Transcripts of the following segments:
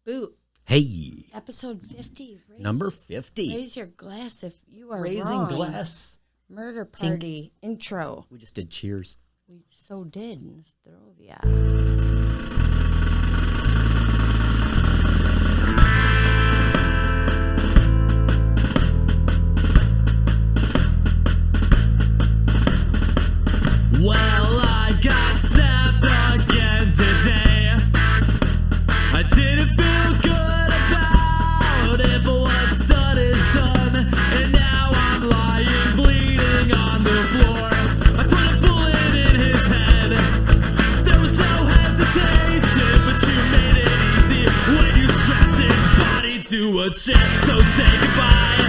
Boot. Hey. Episode 50. Number 50. Raise your glass if you are Raising wrong. glass. Murder party intro. We just did cheers. We so did in Pretoria. Well, I got stabbed again today. I didn't feel good about it, but what's done is done. And now I'm lying bleeding on the floor. I put a bullet in his head. There was no hesitation, but you made it easy when you strapped his body to a chair. So say goodbye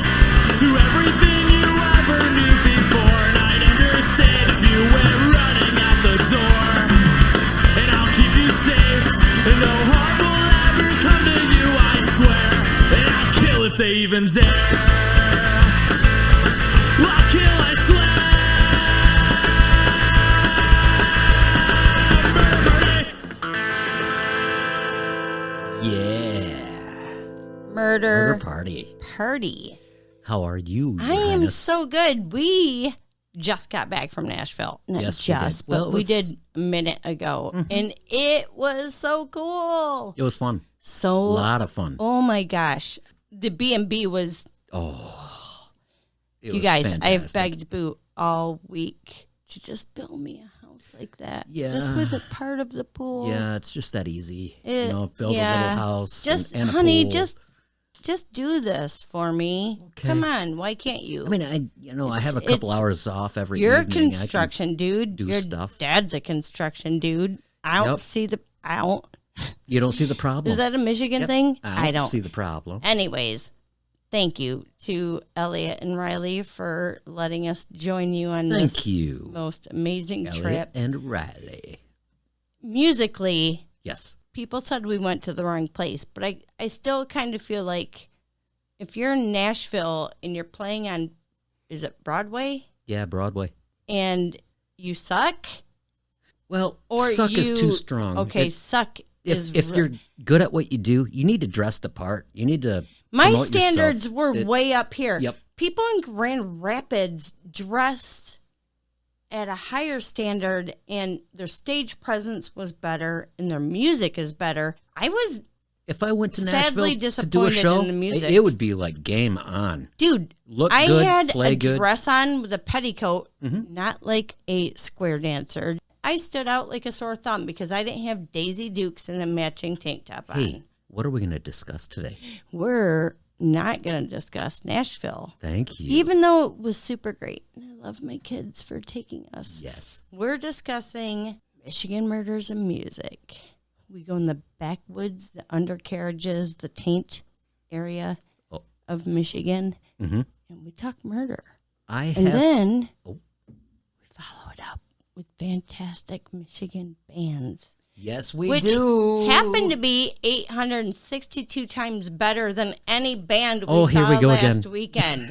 to everything you ever knew before. And I'd understand if you went running out the door. And I'll keep you safe, and no harm will ever come to you, I swear. And I'll kill if they even dare. I'll kill, I swear. Yeah. Murder party. party. How are you? I am so good. We just got back from Nashville. Not Yes, we just, did. Well, but it we was- did a minute ago. And it was so cool. It was fun. A So, lot of fun. oh my gosh. The B&B was, Oh. It you was guys, I've fantastic. begged Boo all week to just build me a house like that. Yeah. Just with a part of the pool. Yeah, it's just that easy. It- build a little yeah. house. Just, and a honey, pool. just do this for me. Okay. Come on. Why can't you? I mean, I have a couple it's- hours off every You're a evening. I can- construction dude. do Your stuff. dad's a construction dude. I don't Yep. see the. I don't. You don't see the problem. Is that a Michigan Yep. thing? I don't see the problem. Anyways, thank you to Elliot and Riley for letting us join you on this Thank you, most amazing Elliot trip. and Riley. Musically, Yes. people said we went to the wrong place, but I still kind of feel like if you're in Nashville and you're playing on, is it Broadway? Yeah, Broadway. And you suck? Well, Or suck is you- too strong. Okay, suck is... If you're good at what you do, you need to dress the part. You need to. My promote standards yourself. were It- way up here. Yep. People in Grand Rapids dressed at a higher standard, and their stage presence was better, and their music is better. I was, If I went to sadly Nashville to do a disappointed show, in the music. it would be like game on. dude, Look I good, had play a good. dress on with a petticoat, Mhm. not like a square dancer. I stood out like a sore thumb because I didn't have Daisy Dukes and a matching tank top on. Hey, what are we going to discuss today? We're not going to discuss Nashville. Thank you. Even though it was super great. And I love my kids for taking us. Yes. We're discussing Michigan murders and music. We go in the backwoods, the undercarriages, the taint area Oh. of Michigan, Mm-hmm. and we talk murder. I And have. then Oh. we follow it up with fantastic Michigan bands, Yes, we which do. happen to be 862 times better than any band we Oh, saw here we go last again. weekend.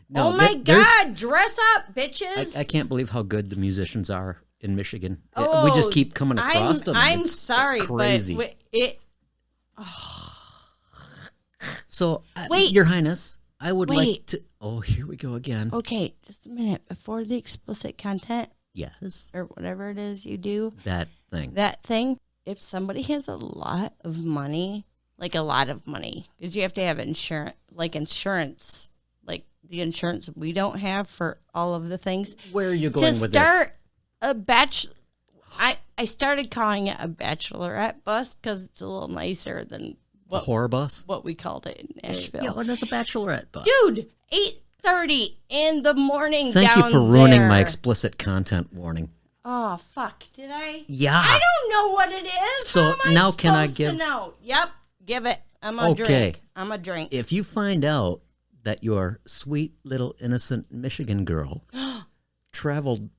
No, oh my there's- God, dress up, bitches. I can't believe how good the musicians are in Michigan. We just keep coming across them. I'm It's sorry, crazy. but it. So, Wait. Your Highness, I would like Wait. to. Oh, here we go again. Okay, just a minute before the explicit content Yes, or whatever it is you do, that thing. that thing. If somebody has a lot of money, like a lot of money, because you have to have insurance, like the insurance we don't have for all of the things. Where are you going To with start a I started calling it a bachelorette bus because it's a little nicer than this? A horror bus? what we called it in Nashville. Yeah, well, that's a bachelorette bus. Dude, 8:30 in the morning. Thank you down for ruining my there. explicit content warning. Oh fuck! Did I? Yeah. I don't know what it is. So How am I now can I supposed give- To know? Yep, give it. I'm a Okay. drink. I'm a drink. If you find out that your sweet little innocent Michigan girl traveled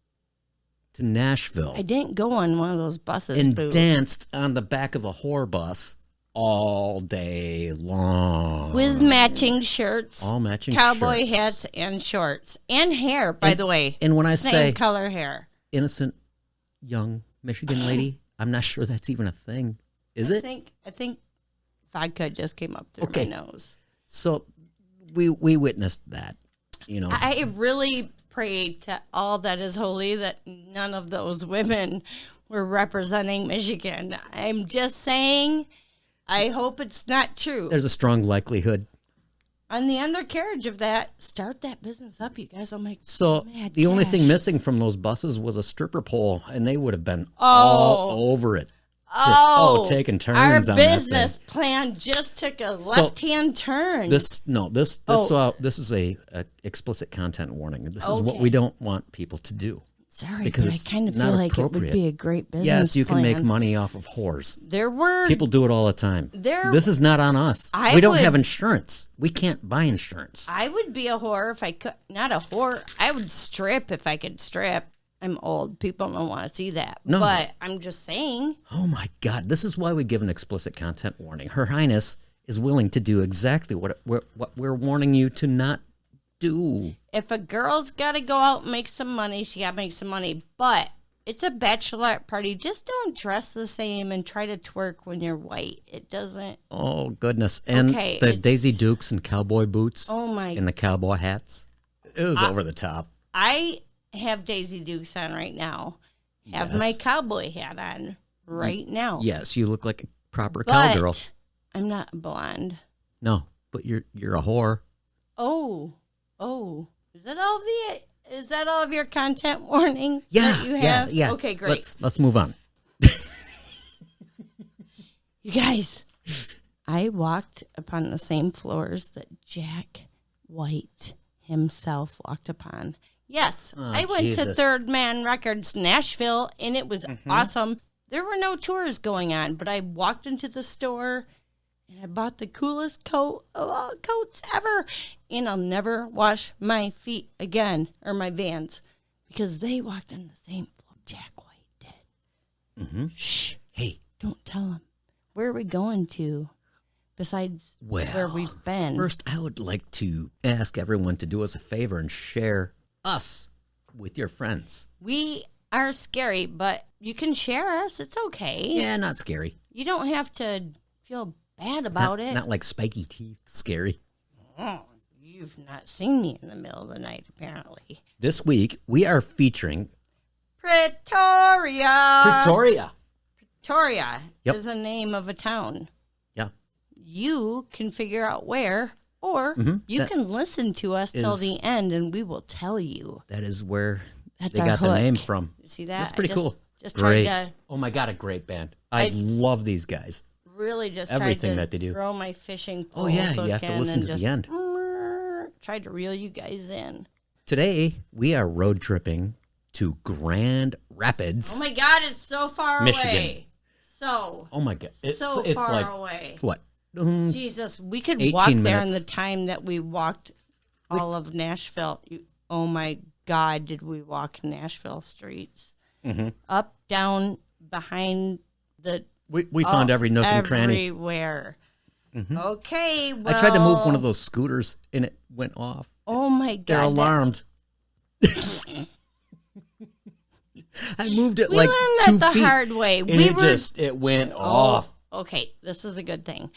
to Nashville I didn't go on one of those buses. and Boo. danced on the back of a whore bus all day long With matching shirts, all matching cowboy shirts. hats, and shorts, and hair. By the way, and when I same say color hair, innocent young Michigan lady, I'm not sure that's even a thing. Is it? I think vodka just came up through my nose. So we witnessed that, you know. I really pray to all that is holy that none of those women were representing Michigan. I'm just saying, I hope it's not true. There's a strong likelihood. On the undercarriage of that, start that business up, you guys. I'm like, So the only thing missing from those buses was a stripper pole, and they would have been all over it. Just, taking turns our on that business thing. plan just took a left-hand turn. This is a explicit content warning. This is what we don't want people to do. Sorry, because but I kind of feel like it would be a great business Yes, you can plan. make money off of whores. People do it all the time. This is not on us. We don't have insurance. We can't buy insurance. I would be a whore if I could. Not a whore. I would strip if I could strip. I'm old. People don't want to see that. No. But I'm just saying. Oh, my God. This is why we give an explicit content warning. Her Highness is willing to do exactly what we're warning you to not do. If a girl's got to go out and make some money, she got to make some money. But it's a bachelorette party. Just don't dress the same and try to twerk when you're white. It doesn't. Oh, goodness. And the Daisy Dukes and cowboy boots. Oh, my. And the cowboy hats. It was over the top. I have Daisy Dukes on right now. Have my cowboy hat on right now. Yes, you look like a proper cowgirl. I'm not blonde. No, but you're a whore. Oh. Is that all of your content warning? Yeah, that you have? yeah. Okay, great. Let's move on. You guys, I walked upon the same floors that Jack White himself walked upon. Yes, I went to Third Man Records, Nashville, and it was awesome. There were no tours going on, but I walked into the store and I bought the coolest coat of all coats ever. And I'll never wash my feet again, or my Vans, because they walked on the same floor Jack White did. Mm-hmm. Shh. Hey. Don't tell them. Where are we going to besides where we've been? First, I would like to ask everyone to do us a favor and share us with your friends. We are scary, but you can share us. It's okay. Yeah, not scary. You don't have to feel bad about it. Not like spiky teeth scary. Oh, you've not seen me in the middle of the night, apparently. This week, we are featuring Pretoria. Pretoria Yep. is the name of a town. Yeah. You can figure out where, or you can listen to us till the end, and we will tell you. That is where That's they our got hook. the name from. You see that? That's pretty cool. Just great. tried to Oh my God, a great band. I love these guys. really just Everything tried to that they do. throw my fishing pole. Oh yeah, you hook have to in listen and to just the end. Tried to reel you guys in. Today, we are road tripping to Grand Rapids. Oh my God, it's so far Michigan. away. So. Oh my God. It's far like, away. What? Jesus, we could 18 walk there minutes. in the time that we walked all of Nashville. Oh my God, did we walk Nashville streets? Mm-hmm. Up, down, behind the... We found every nook and cranny. Everywhere. Mm-hmm. Okay, well... I tried to move one of those scooters, and it went off. Oh my God. They're alarmed. I moved it We like learned 2 that feet. the hard way. And it went Oh, off. Okay, this is a good thing.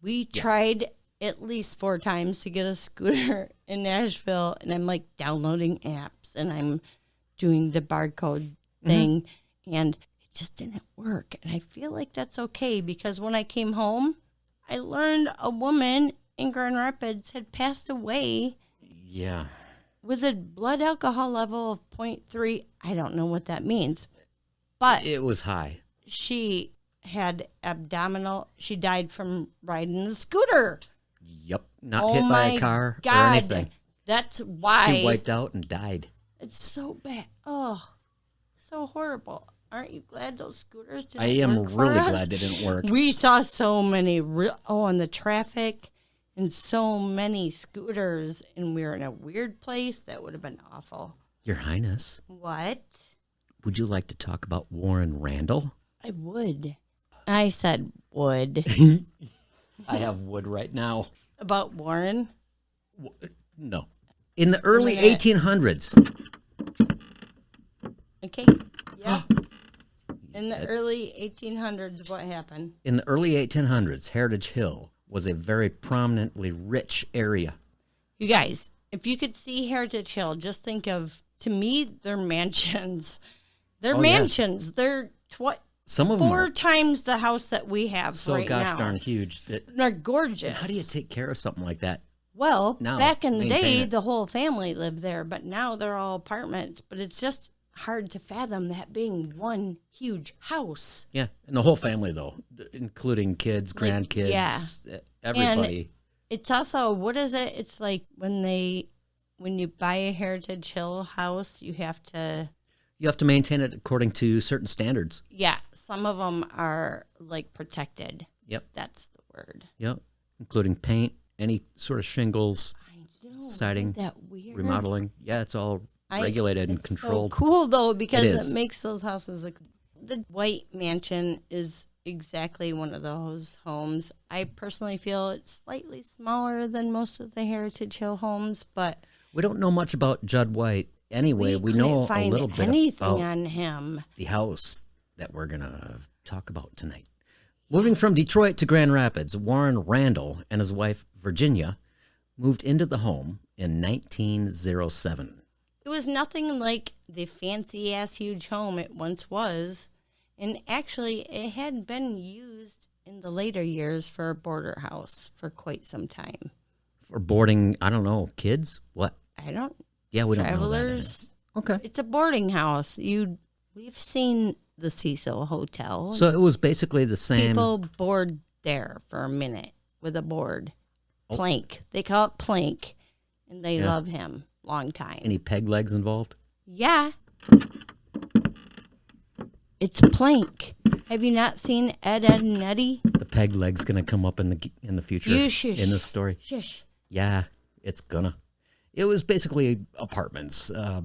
We tried at least 4 times to get a scooter in Nashville, and I'm like downloading apps and I'm doing the barcode thing, and it just didn't work. And I feel like that's okay because when I came home, I learned a woman in Grand Rapids had passed away. Yeah. With a blood alcohol level of 0.3. I don't know what that means, but It was high. she had she died from riding the scooter. Yep. Not hit by a car or anything. That's why She wiped out and died. it's so bad. Oh, so horrible. Aren't you glad those scooters didn't I am work for really us? glad they didn't work. We saw so many on the traffic and so many scooters, and we were in a weird place. That would have been awful. Your Highness, What? would you like to talk about Warren Randall? I would. I said would. I have wood right now. About Warren? No. In the early minute. 1800s. Okay. Yeah. In the early 1800s, what happened? In the early 1800s, Heritage Hill was a very prominently rich area. You guys, if you could see Heritage Hill, just think of, to me, they're mansions. They're mansions. Yeah. They're some of 4 times the house that we have right now. So gosh darn huge. They're gorgeous. How do you take care of something like that? Well, back in the day, the whole family lived there, but now they're all apartments. But it's just hard to fathom that being one huge house. Yeah, and the whole family, though, including kids, grandkids, everybody. And it's also, what is it? It's like when you buy a Heritage Hill house, you have to maintain it according to certain standards. Yeah, some of them are like protected. Yep. That's the word. Yep, including paint, any sort of shingles, siding, isn't that weird? Remodeling. Yeah, it's all regulated and controlled. So cool, though, because it makes those houses look... The White Mansion is exactly one of those homes. I personally feel it's slightly smaller than most of the Heritage Hill homes, but... We don't know much about Judd White. Anyway, we know a little bit about on him. The house that we're going to talk about tonight. Moving from Detroit to Grand Rapids, Warren Randall and his wife, Virginia, moved into the home in 1907. It was nothing like the fancy-ass huge home it once was, and actually it had been used in the later years for a border house for quite some time. For boarding, I don't know, kids? What? I don't... Yeah, we Travelers, don't know that. Okay. It's a boarding house. We've seen the Cecil Hotel. So it was basically the same. People board there for a minute with a board. Plank. They call it Plank, and they love him. Long time. Any peg legs involved? Yeah. It's Plank. Have you not seen Ed, Edd and Eddy? The peg leg's going to come up in the future. You shush. In this story. Shush. Yeah, it's gonna. It was basically apartments. I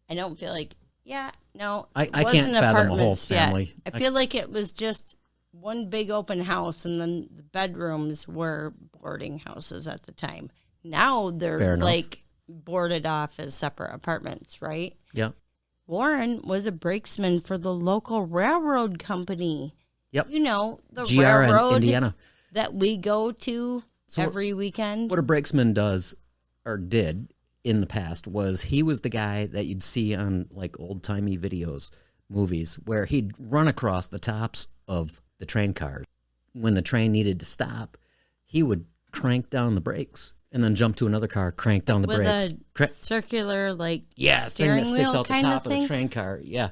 don't feel like, I can't fathom a whole family. I feel like it was just one big open house, and then the bedrooms were boarding houses at the time. Now they're like boarded off as separate apartments, right? Yeah. Warren was a brakesman for the local railroad company. Yep. You know, the GR railroad in Indiana that we go to every weekend. What a brakesman does, or did, in the past was he was the guy that you'd see on like old-timey movies, where he'd run across the tops of the train cars. When the train needed to stop, he would crank down the brakes and then jump to another car, crank down the brakes. With a circular, like, thing that sticks out the top of the train car. Yeah.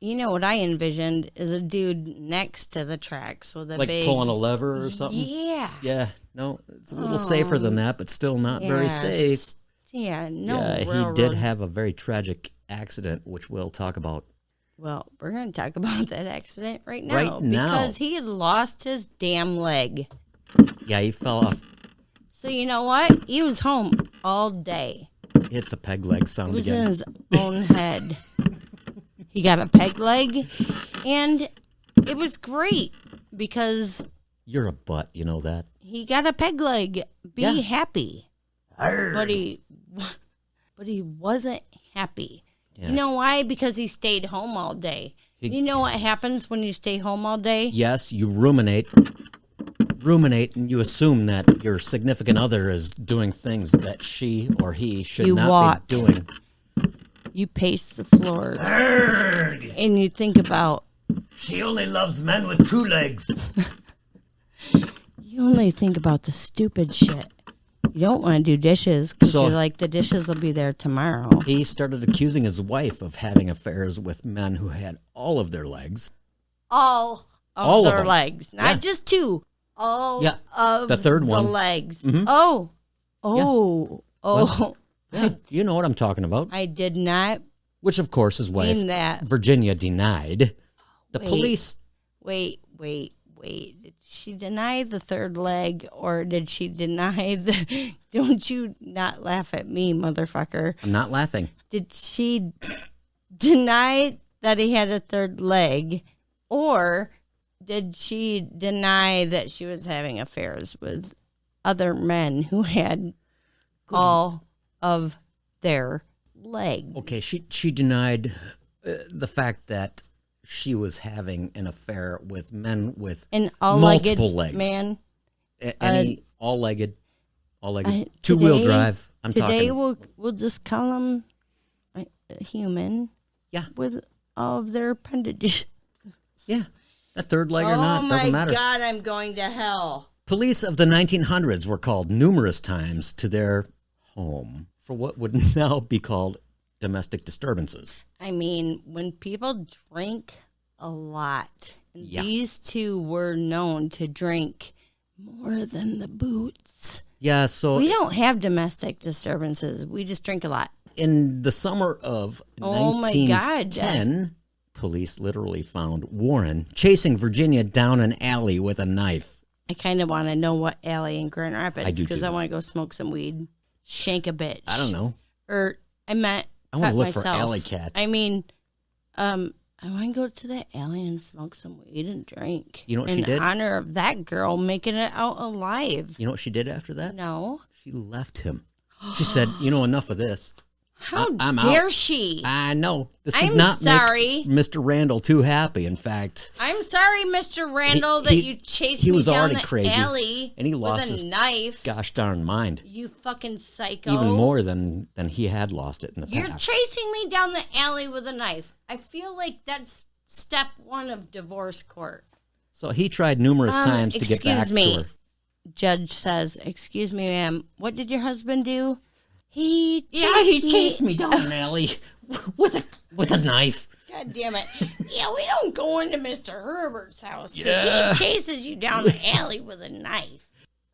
You know what I envisioned is a dude next to the tracks with a big... Like pulling a lever or something? Yeah. Yeah. No, it's a little safer than that, but still not very safe. Yeah, no. Yeah, he did have a very tragic accident, which we'll talk about. Well, we're going to talk about that accident right now. Right now. Because he had lost his damn leg. Yeah, he fell off. So you know what? He was home all day. It's a peg leg sound again. It was in his own head. He got a peg leg, and it was great because... You're a butt, you know that? He got a peg leg. Be happy. But he wasn't happy. Yeah. You know why? Because he stayed home all day. You know what happens when you stay home all day? Yes, you ruminate, and you assume that your significant other is doing things that she or he should not be doing. You pace the floors. Arrgh. And you think about... She only loves men with 2 legs. You only think about the stupid shit. You don't want to do dishes because you're like, the dishes will be there tomorrow. He started accusing his wife of having affairs with men who had all of their legs. All of their legs. Not just 2. All of the third one. Legs. Mm-hmm. Well, you know what I'm talking about. I did not. Which, of course, his wife, Virginia, denied. The police. Wait. Did she deny the third leg, or did she deny the... Don't you not laugh at me, motherfucker. I'm not laughing. Did she deny that he had a third leg, or did she deny that she was having affairs with other men who had all of their legs? Okay, she denied the fact that she was having an affair with men with multiple legs. Man. Any all-legged, two-wheel drive. I'm today talking. we'll just call them a human. Yeah. With all of their appendages. Yeah. A third leg or not, doesn't matter. Oh, my God, I'm going to hell. Police of the 1900s were called numerous times to their home for what would now be called domestic disturbances. I mean, when people drink a lot, and these two were known to drink more than the boots. Yeah, so... We don't have domestic disturbances. We just drink a lot. In the summer of 1910, police literally found Warren chasing Virginia down an alley with a knife. I kind of want to know what alley in Grand Rapids because I want to go smoke some weed, shank a bitch. I don't know. Or I want to look myself. for alley cats. I mean, I want to go to the alley and smoke some weed and drink. You know what she did? In honor of that girl making it out alive. You know what she did after that? No. She left him. She said, enough of this. I'm dare she? I know. This did I'm not sorry. make Mr. Randall too happy. In fact, I'm sorry, Mr. Randall, that you chased me down the alley and he lost with a knife. Gosh darn mind. You fucking psycho. Even more than he had lost it in the past. You're chasing me down the alley with a knife. I feel like that's step one of divorce court. So he tried numerous times to get back to her. Judge says, "Excuse me, ma'am. What did your husband do?" He chased me down an alley with a knife. God damn it. Yeah, we don't go into Mr. Herbert's house because he chases you down the alley with a knife.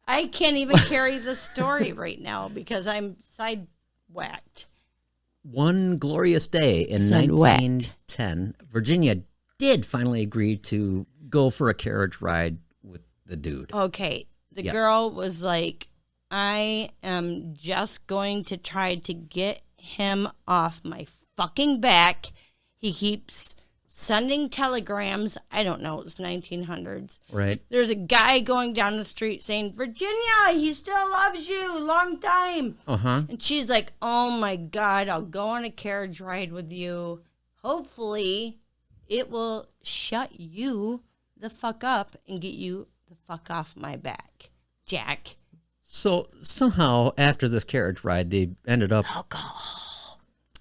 I can't even carry the story right now because I'm side-whacked. One glorious day in 1910, Virginia did finally agree to go for a carriage ride with the dude. Okay, the girl was like, I am just going to try to get him off my fucking back. He keeps sending telegrams. I don't know. It was 1900s. Right. There's a guy going down the street saying, Virginia, he still loves you. Long time. Uh-huh. And she's like, oh, my God, I'll go on a carriage ride with you. Hopefully, it will shut you the fuck up and get you the fuck off my back, Jack. So somehow after this carriage ride, they ended up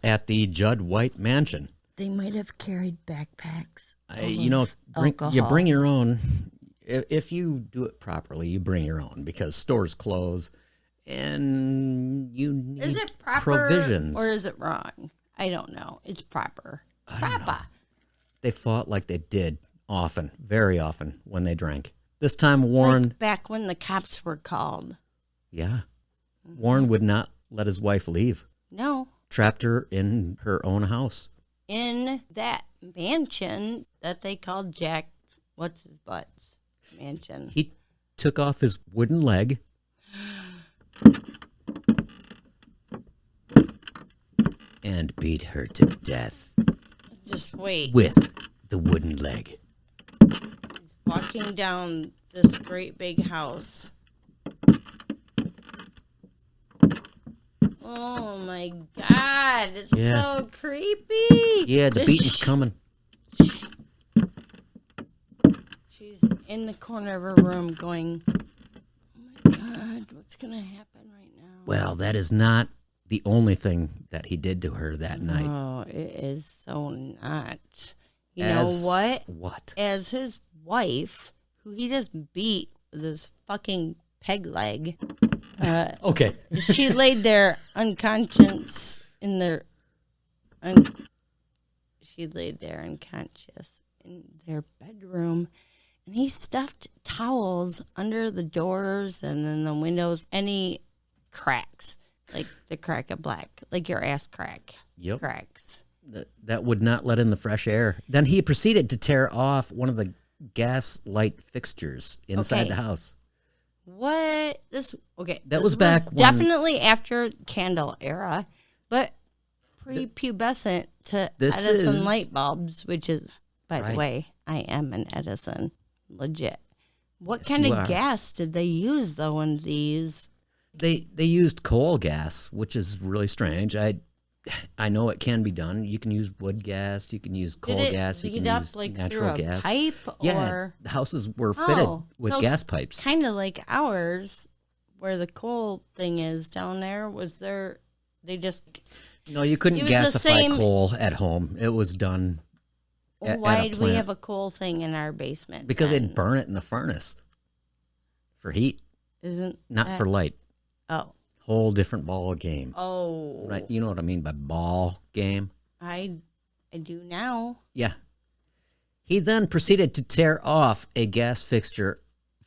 at the Judd White mansion. They might have carried backpacks. You bring your own. If you do it properly, you bring your own because stores close and you need is it proper provisions. Or is it wrong? I don't know. It's proper. Proper. They fought like they did often, very often when they drank. This time Warren... Like back when the cops were called. Yeah. Warren would not let his wife leave. No. Trapped her in her own house. In that mansion that they called Jack, what's his butt's mansion. He took off his wooden leg. And beat her to death. Just wait. With the wooden leg. He's walking down this great big house. Oh my God, it's so creepy. Yeah, the beating's coming. She's in the corner of her room going, oh my God, what's going to happen right now? Well, that is not the only thing that he did to her that night. Oh, it is so not. You know what? What? As his wife, who he just beat with his fucking peg leg. Okay. She laid there unconscious in their... she laid there unconscious in their bedroom. And he stuffed towels under the doors and then the windows. Any cracks. Like the crack of black. Like your ass crack. Yep. Cracks. That would not let in the fresh air. Then he proceeded to tear off one of the gas light fixtures inside the house. What? This That was back when... definitely after Candle era, but prepubescent to Edison light bulbs, which is, by the way, I am an Edison. Legit. What kind of gas did they use, though, in these? They used coal gas, which is really strange. I know it can be done. You can use wood gas. You can use coal gas. You can use natural gas. Pipe or the houses were fitted with gas pipes. Kind of like ours, where the coal thing is down there. No, you couldn't gasify coal at home. It was done. Why do we have a coal thing in our basement? Because they'd burn it in the furnace for heat. Not for light. Oh. Whole different ball game. Oh. Right. You know what I mean by ball game? I do now. Yeah. He then proceeded to tear off a gas fixture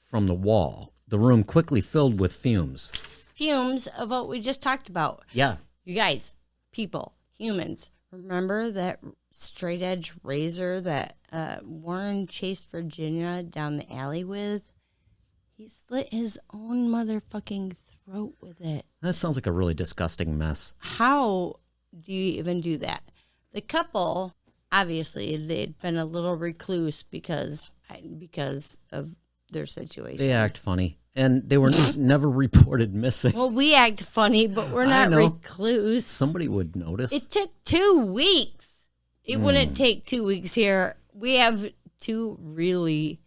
from the wall. The room quickly filled with fumes. Fumes of what we just talked about. Yeah. You guys, people, humans, remember that straight edge razor that Warren chased Virginia down the alley with? He slit his own motherfucking throat with it. That sounds like a really disgusting mess. How do you even do that? The couple, obviously, they'd been a little recluse because of their situation. They act funny, and they were never reported missing. Well, we act funny, but we're not recluse. Somebody would notice. It took 2 weeks. It wouldn't take 2 weeks here. We have two really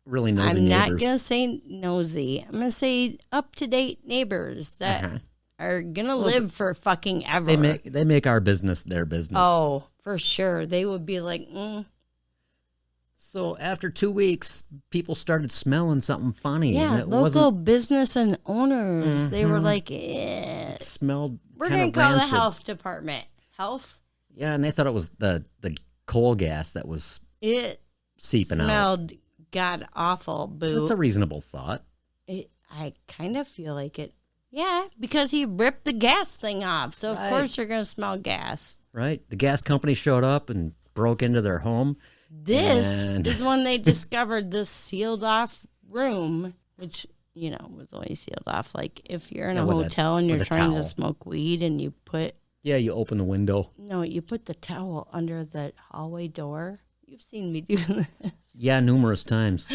nosy neighbors. I'm not going to say nosy. I'm going to say up-to-date neighbors that are going to live for fucking ever. They make our business their business. Oh, for sure. They would be like, So after 2 weeks, people started smelling something funny. Yeah, and it local business and owners. They were like, it smelled We're going to call the health department. Health? Yeah, and they thought it was the coal gas that was seeping out. It smelled god awful, boo. That's a reasonable thought. I kind of feel like it. Yeah, because he ripped the gas thing off. So, of course, you're going to smell gas. Right. The gas company showed up and broke into their home. This is when they discovered this sealed off room, which, was only sealed off. Like if you're in a hotel and you're trying to smoke weed and you put. Yeah, you open the window. No, you put the towel under the hallway door. You've seen me do this. Yeah, numerous times.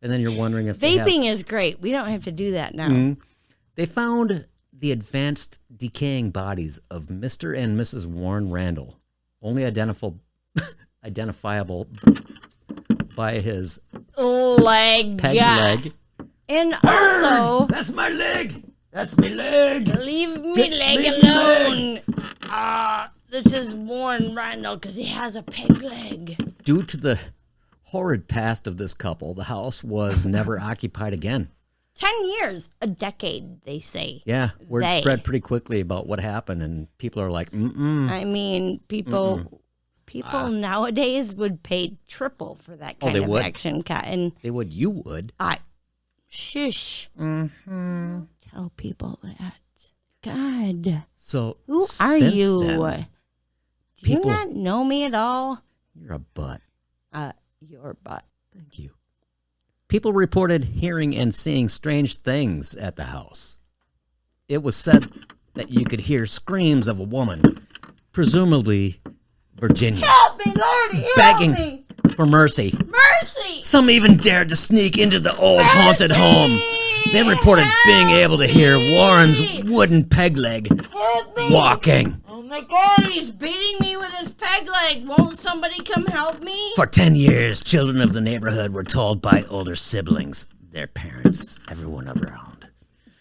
And then you're wondering if vaping is great. We don't have to do that now. Mm-hmm. They found the advanced decaying bodies of Mr. and Mrs. Warren Randall, only identifiable by his peg leg. And also... That's my leg! That's my leg! Leave me leg alone! This is Warren Randall because he has a peg leg. Due to the horrid past of this couple, the house was never occupied again. 10 years, a decade, they say. Yeah, word spread pretty quickly about what happened, and people are like, I mean, people nowadays would pay triple for that kind of action. And they would. You would. Shush. Mm-hmm. Tell people that. God. So who are you? Then, do you not know me at all? You're a butt. Your butt. Thank you. People reported hearing and seeing strange things at the house. It was said that you could hear screams of a woman, presumably Virginia, help me, Lordy, begging for mercy. Mercy! Some even dared to sneak into the old haunted home. They reported being able to hear Warren's wooden peg leg walking. Oh my God, he's beating me with his peg leg. Won't somebody come help me? For 10 years, children of the neighborhood were told by older siblings, their parents, everyone around.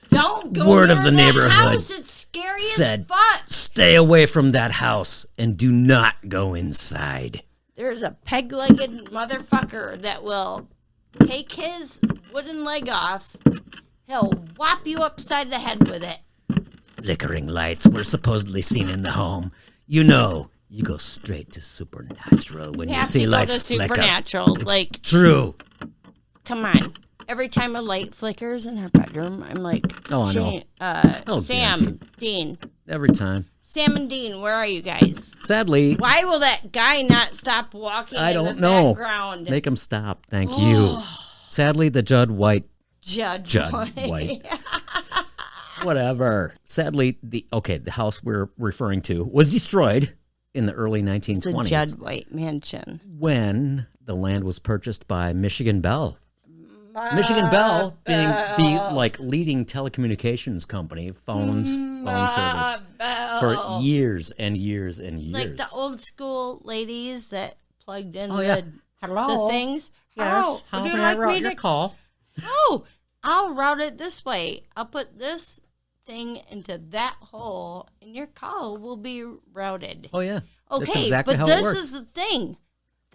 Don't go Word near of the that neighborhood house. It's scary as fuck. Stay away from that house and do not go inside. There's a peg-legged motherfucker that will take his wooden leg off. He'll whop you upside the head with it. Flickering lights were supposedly seen in the home. You go straight to supernatural when you see lights flicker. Supernatural, it's true. Come on. Every time a light flickers in her bedroom, I'm like, I know. Sam, Dean. Every time. Sam and Dean, where are you guys? Sadly. Why will that guy not stop walking I in don't the know. background? Make him stop. Thank you. Sadly, the Judd White. Whatever. Sadly, the house we're referring to was destroyed in the early 1920s. It's the Judd White mansion. When the land was purchased by Michigan Bell. Michigan Bell being the leading telecommunications company, phone service. for years and years and years. Like the old school ladies that plugged in yeah. the things. Yes. How How would you may I like route me your to call? Oh, I'll route it this way. I'll put this thing into that hole, and your call will be routed. Oh, yeah. Okay, That's exactly but how this it works. is the thing.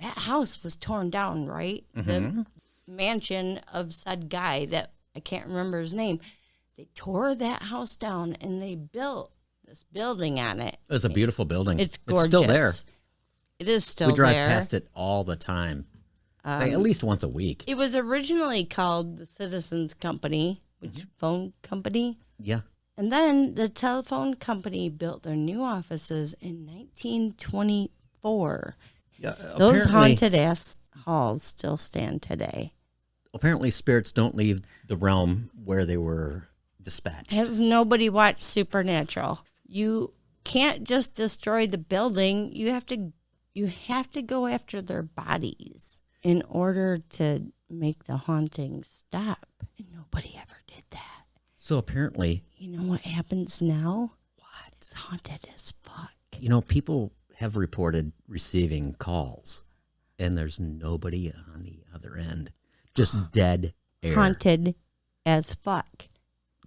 That house was torn down, right? The mansion of said guy that I can't remember his name. They tore that house down, and they built this building on it. It's a beautiful building. It's gorgeous. It's still there. It is still We drive there. past it all the time. Like, at least once a week. It was originally called the Citizens Company, which phone company. Yeah. And then the telephone company built their new offices in 1924. Yeah, Those haunted ass halls still stand today. Apparently, spirits don't leave the realm where they were dispatched. Has nobody watched Supernatural? You can't just destroy the building. You have to go after their bodies in order to make the haunting stop. And nobody ever did that. So apparently, You know what happens now? What? It's haunted as fuck. people have reported receiving calls, and there's nobody on the other end. Just dead air. Haunted as fuck.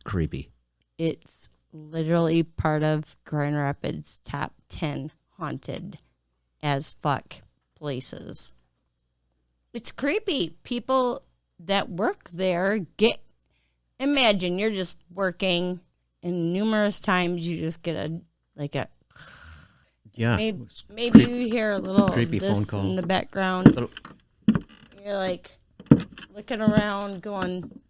Creepy. It's literally part of Grand Rapids' top 10 haunted as fuck places. It's creepy. People that work there imagine you're just working, and numerous times you just get Yeah. maybe you hear a little creepy of this phone call. in the background. You're like looking around going,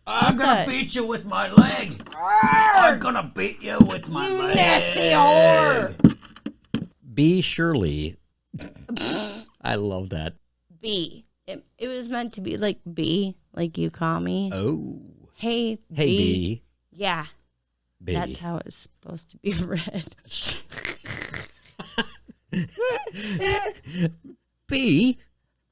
I'm gonna beat you with my leg. I'm gonna beat you with my "You leg. nasty whore!" B. Shirley. I love that. B. It was meant to be like B, like you call me. Oh. Hey, Hey, B. Yeah, B. that's how it's supposed to be read. B.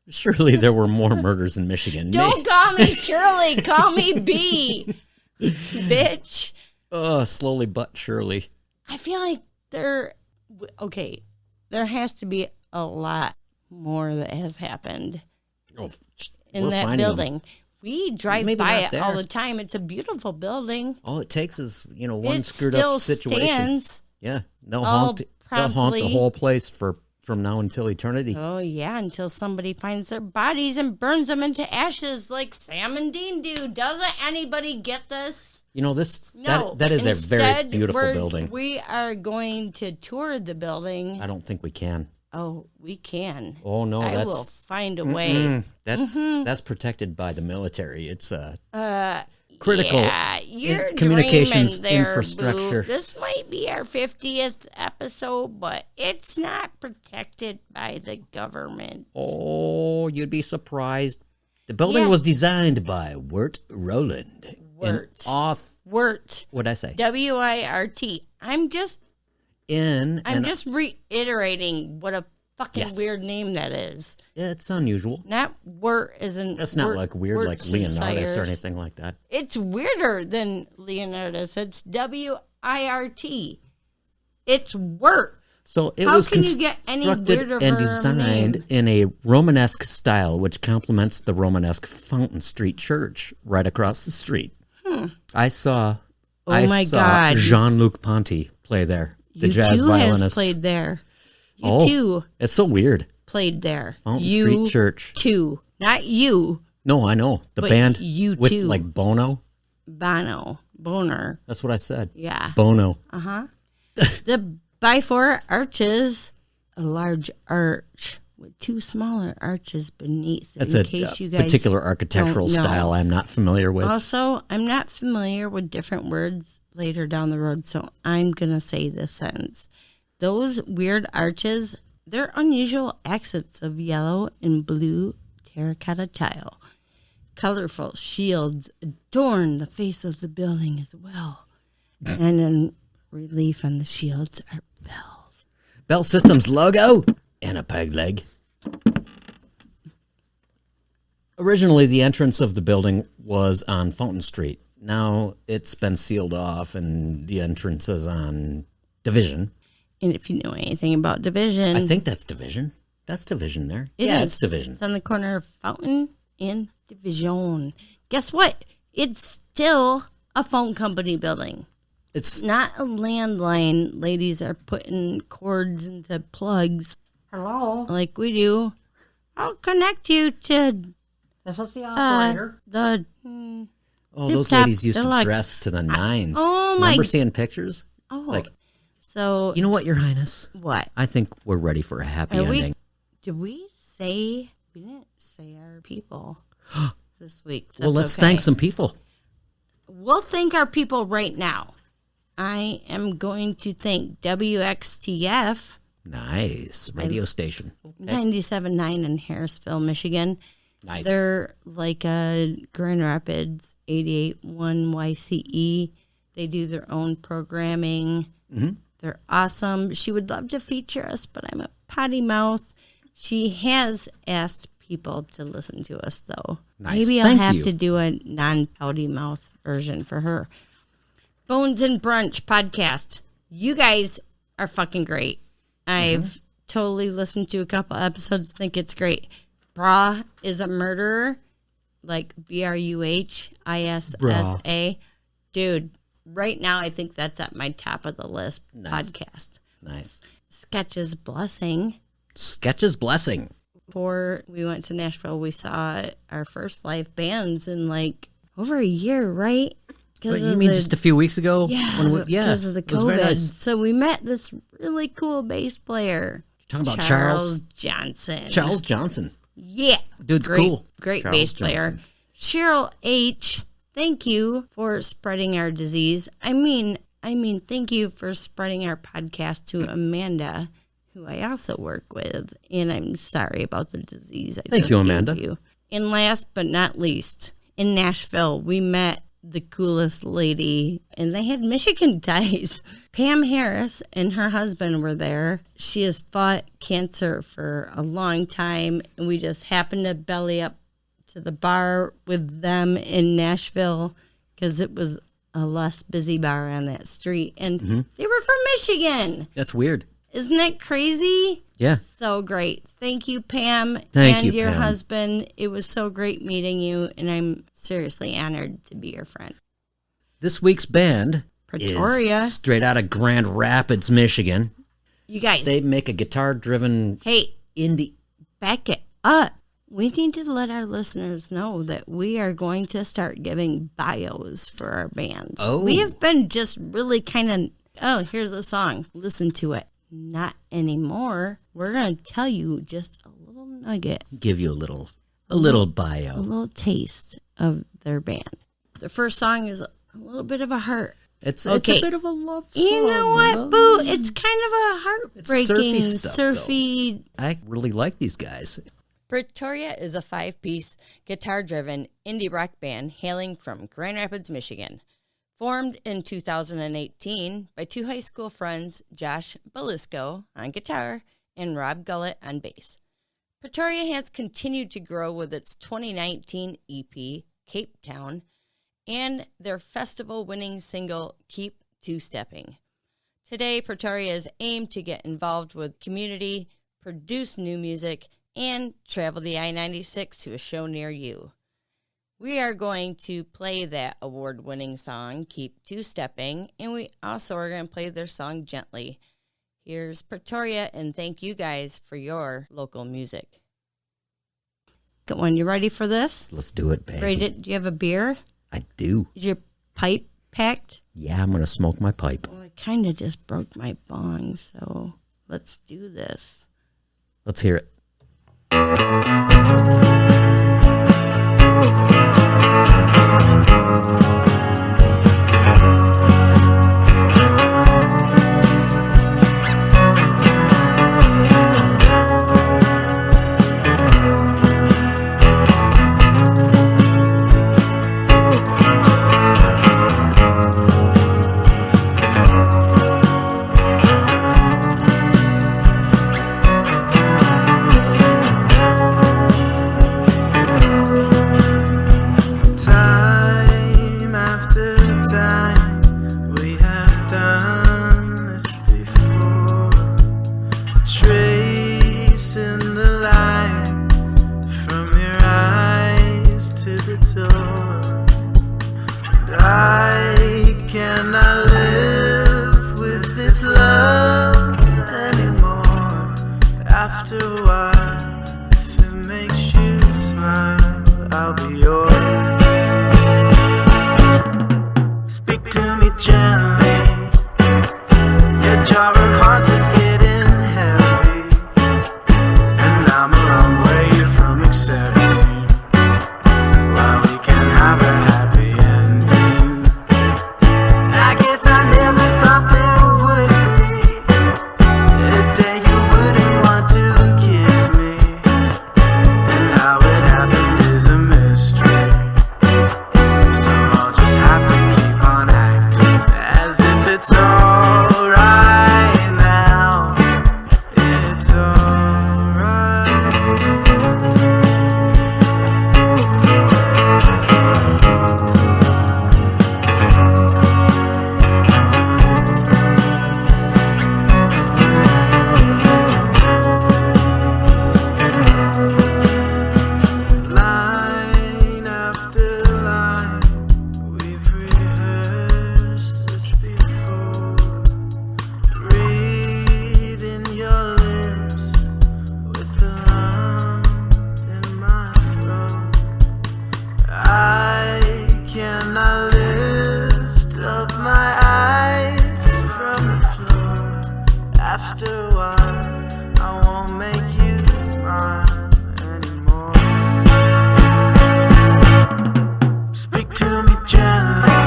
Surely there were more murders in Michigan. Don't call me Shirley. Call me B, bitch. Oh, slowly but surely. I feel like there has to be a lot more that has happened Oh, in we're that finding them. building. We drive Maybe by not it all there. the time. It's a beautiful building. All it takes is, one It screwed still up situation. stands. Yeah. They'll all haunt the promptly. whole place from now until eternity. Oh, yeah, until somebody finds their bodies and burns them into ashes like Sam and Dean do. Doesn't anybody get this? This No. that is a very Instead, beautiful building. We are going to tour the building. I don't think we can. Oh, we can. Oh no, I that's will find a way. that's protected by the military. It's critical Yeah, you're communications dreaming there, infrastructure. Boo. This might be our 50th episode, but it's not protected by the government. Oh, you'd be surprised. The building Yeah. was designed by Wirt Rowland. Wirt. What'd I say? WIRT. I'm just reiterating what a fucking Yes. weird name that is. Yeah, it's unusual. Not Wirt isn't. It's not like weird like Leonardus or anything like that. It's weirder than Leonardus. It's WIRT. It's Wirt. So it How was can you get any constructed weirder and of a designed in a Romanesque style, which complements the Romanesque Fountain Street Church right across the street. I saw God. Jean-Luc Ponty play there, the You jazz too violinist. has played there. You Oh. too It's so weird. played there. Fountain you Street Church. too. Not you. No, I know. The But band you with too. like Bono. Boner. That's what I said. Yeah. Bono. The by four arches, a large arch with two smaller arches beneath. That's in a case you guys particular architectural don't know. style I'm not familiar with. Also, I'm not familiar with different words later down the road, so I'm going to say this sentence. Those weird arches, they're unusual accents of yellow and blue terracotta tile. Colorful shields adorn the face of the building as well. And in relief on the shields are bells. Bell Systems logo and a peg leg. Originally, the entrance of the building was on Fountain Street. Now it's been sealed off, and the entrance is on Division. And if you know anything about Division... I think that's Division. That's Division there. It's Division. It's on the corner of Fountain and Division. Guess what? It's still a phone company building. It's not a landline. Ladies are putting cords into plugs. Hello. Like we do. I'll connect you to... This is the operator. Those ladies used deluxe. To dress to the nines. Oh, my... Remember seeing pictures? Oh. So... You know what, Your Highness? What? I think we're ready for a happy ending. Did we say... We didn't say our people this week. That's well, let's thank some people. We'll thank our people right now. I am going to thank WXTF. Nice. Radio station. Okay. 97.9 in Harrisville, Michigan. Nice. They're like Grand Rapids 88.1 YCE. They do their own programming. Mm-hmm. They're awesome. She would love to feature us, but I'm a potty mouth. She has asked people to listen to us, though. Nice. Maybe I'll have to do a non-pouty mouth version for her. Bones and Brunch podcast. You guys are fucking great. I've totally listened to a couple episodes, think it's great. Bra is a murderer, like BRUHISSA. Bra. Dude, right now I think that's at my top of the list podcast. Nice. Sketch's Blessing. Sketch's Blessing. Before we went to Nashville, we saw our first live bands in like over a year, right? What, you mean just a few weeks ago? Yeah, because of the COVID. Nice. So we met this really cool bass player. You're talking about Charles Johnson. Charles Johnson. Yeah. Dude's cool. Great Charles bass player. Johnson. Cheryl H., thank you for spreading our disease. I mean, thank you for spreading our podcast to Amanda, who I also work with. And I'm sorry about the disease. Thank you, Amanda. And last but not least, in Nashville, we met the coolest lady, and they had Michigan ties. Pam Harris and her husband were there. She has fought cancer for a long time, and we just happened to belly up to the bar with them in Nashville because it was a less busy bar on that street, and they were from Michigan. That's weird. Isn't it crazy? Yeah. So great. Thank you, Pam. Thank you, your Pam. husband. It was so great meeting you, and I'm seriously honored to be your friend. This week's band Pretoria. is straight out of Grand Rapids, Michigan. You guys. They make a guitar-driven indie. Back it up. We need to let our listeners know that we are going to start giving bios for our bands. Oh. We have been just really kind of, here's a song. Listen to it. Not anymore. We're going to tell you just a little nugget. Give you a little bio. A little taste of their band. The first song is a little bit of a heart. It's a bit of a love song. You know what, Boo? It's kind of a heartbreaking, it's surfy. surfy. I really like these guys. Pretoria is a 5-piece, guitar-driven indie rock band hailing from Grand Rapids, Michigan. Formed in 2018 by two high school friends, Josh Belisco on guitar and Rob Gullett on bass. Pretoria has continued to grow with its 2019 EP, Cape Town, and their festival-winning single, Keep Two-Stepping. Today, Pretoria is aimed to get involved with community, produce new music, and travel the I-96 to a show near you. We are going to play that award-winning song, Keep Two-Stepping, and we also are going to play their song, Gently. Here's Pretoria, and thank you guys for your local music. Good one. You ready for this? Let's do it, baby. Ready? Do you have a beer? I do. Is your pipe packed? Yeah, I'm going to smoke my pipe. Well, I kind of just broke my bong, so let's do this. Let's hear it. Why cannot live with this love anymore? After a while, if it makes you smile, I'll be yours. Speak to me gently. Your jar of hearts is getting heavy, and I'm a long way from accepting why we can't have a happy ending. I guess I never thought there would be a day you wouldn't want to kiss me, and how it happened is a mystery. So I'll just have to keep on acting as if it's alright now. It's alright. Line after line, we've rehearsed this before. Reading your lips with a lump in my throat. I cannot lift up my eyes from the floor. After a while, I won't make you smile anymore. Speak to me gently.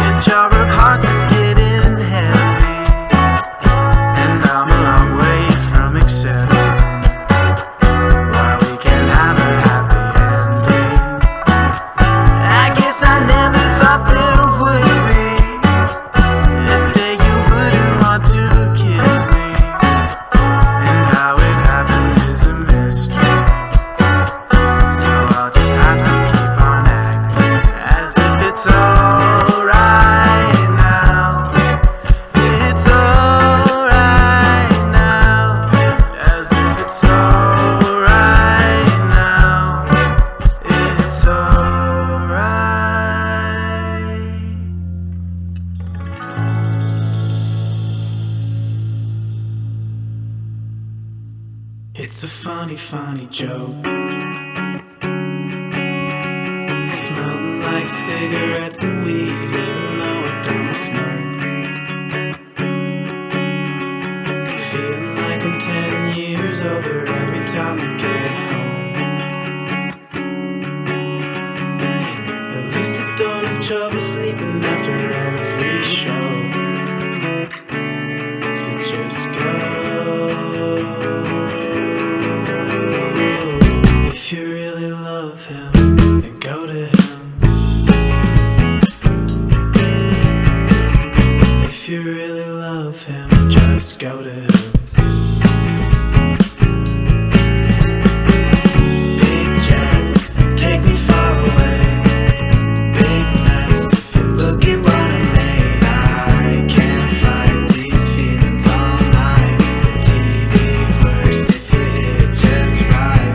Your jar of hearts is getting heavy, and I'm a long way from accepting why we can't have a happy ending. I guess I never thought there would be a day you wouldn't want to kiss me, and how it happened is a mystery. So I'll just have to keep on acting as if it's alright now. It's alright now. As if it's alright now. It's alright. It's a funny, funny joke. Smelling like cigarettes and weed, even though I don't smoke. Feeling like I'm 10 years older every time I get home. At least I don't have trouble sleeping after every show. So just go. If you really love him, then go to him. If you really love him, just go to him. Big Jack, take me far away. Big mess, if you look at what I made, I can't fight these feelings all night. The TV works if you hit it just right.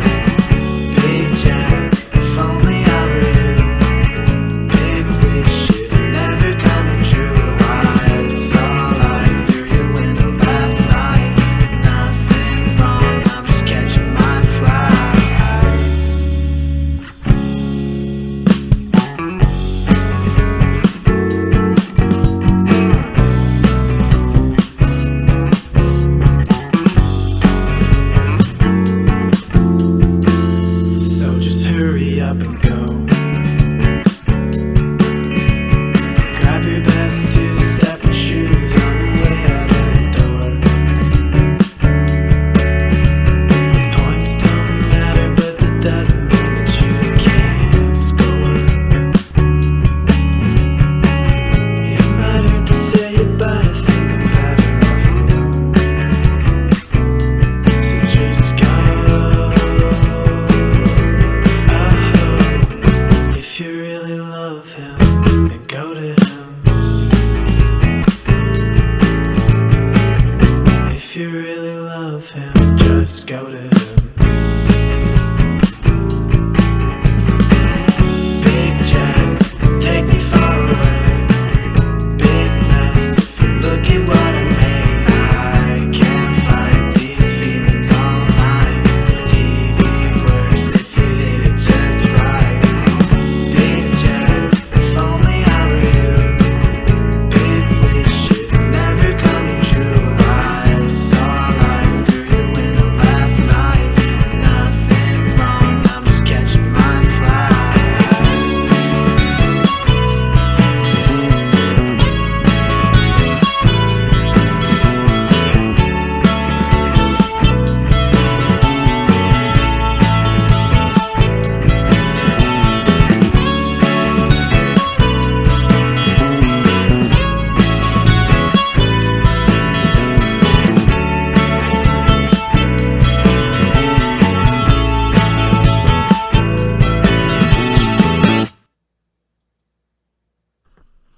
Big Jack, if only I were you.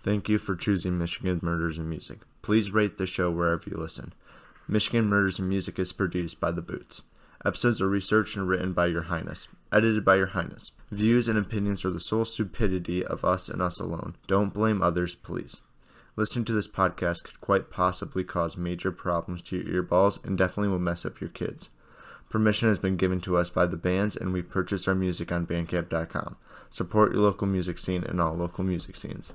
Thank you for choosing Michigan Murders and Music. Please rate the show wherever you listen. Michigan Murders and Music is produced by The Boots. Episodes are researched and written by Your Highness. Edited by Your Highness. Views and opinions are the sole stupidity of us and us alone. Don't blame others, please. Listening to this podcast could quite possibly cause major problems to your earballs and definitely will mess up your kids. Permission has been given to us by the bands, and we purchase our music on Bandcamp.com. Support your local music scene and all local music scenes.